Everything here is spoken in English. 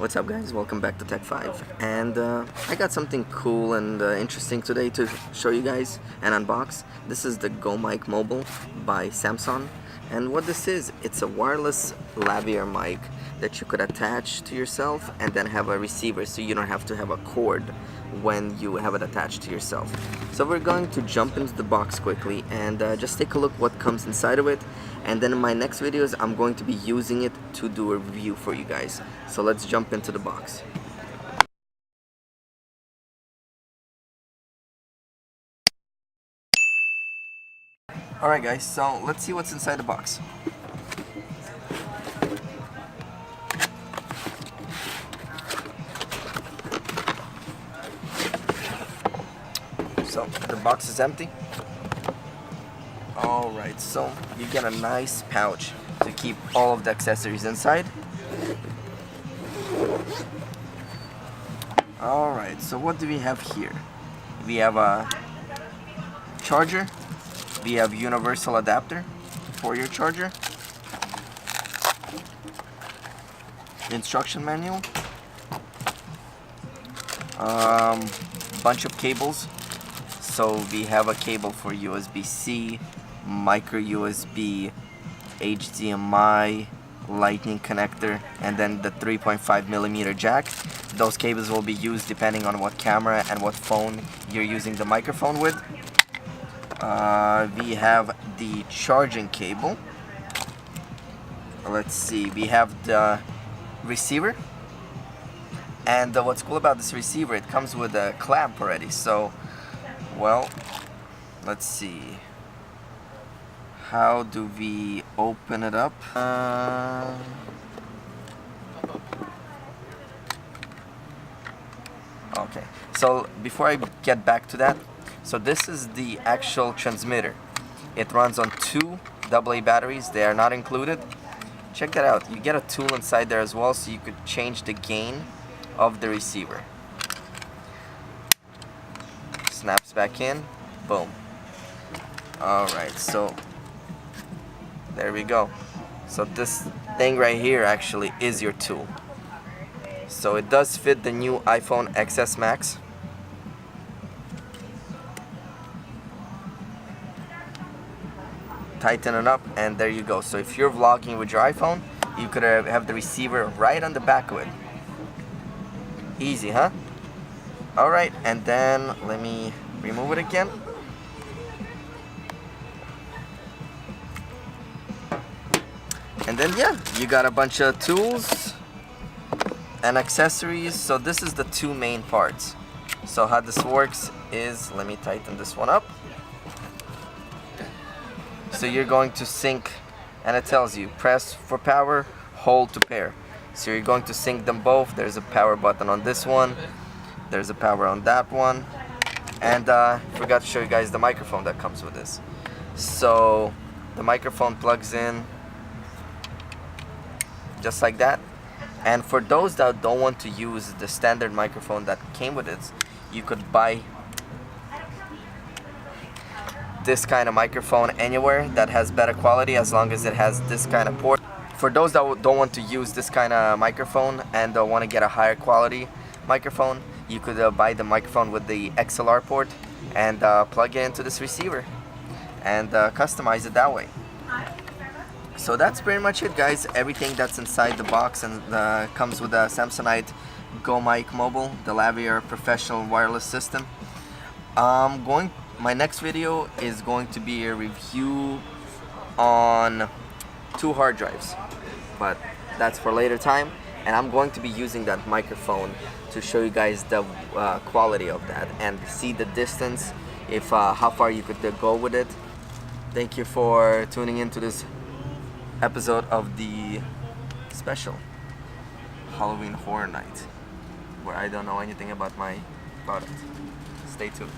What's up guys, welcome back to TechFive, and I got something cool and interesting today to show you guys and unbox. This is the Go Mic Mobile by Samson, and what this is, it's a wireless lavalier mic that you could attach to yourself and then have a receiver so you don't have to have a cord when you have it attached to yourself. So we're going to jump into the box quickly and just take a look what comes inside of it, and then in my next videos I'm going to be using it to do a review for you guys. So let's jump into the box. Alright guys, so let's see what's inside the box. So the box is empty. Alright, so you get a nice pouch to keep all of the accessories inside. Alright, so what do we have here? We have a charger, we have universal adapter for your charger, instruction manual, bunch of cables. So we have a cable for USB-C, micro USB, HDMI, lightning connector, and then the 3.5mm jack. Those cables will be used depending on what camera and what phone you're using the microphone with. We have the charging cable. Let's see, we have the receiver. And what's cool about this receiver, it comes with a clamp already. So, well, let's see. How do we open it up? Okay, so before I get back to that, so this is the actual transmitter. It runs on 2 AA batteries. They are not included. Check that out. You get a tool inside there as well, so you could change the gain of the receiver. Snaps back in. Boom. Alright, so there we go. So this thing right here actually is your tool. So it does fit the new iPhone XS Max. Tighten it up and there you go. So if you're vlogging with your iPhone, you could have the receiver right on the back of it. Easy, huh? Alright, and then let me remove it again. And then yeah, you got a bunch of tools and accessories. So this is the 2 main parts. So how this works is, let me tighten this one up. So you're going to sync, and it tells you press for power, hold to pair. So you're going to sync them both. There's a power button on this one, there's a power on that one, and forgot to show you guys the microphone that comes with this. So the microphone plugs in just like that. And for those that don't want to use the standard microphone that came with it, you could buy this kind of microphone anywhere that has better quality, as long as it has this kind of port. For those that don't want to use this kind of microphone and want to get a higher quality microphone, you could buy the microphone with the XLR port and plug it into this receiver and customize it that way. So that's pretty much it guys, everything that's inside the box, and comes with a Samsonite Go Mic Mobile, the Lavalier professional wireless system. My next video is going to be a review on 2 hard drives, but that's for later time, and I'm going to be using that microphone to show you guys the quality of that and see the distance, if how far you could go with it. Thank you for tuning into this episode of the special Halloween Horror Night, where I don't know anything about my product. Stay tuned.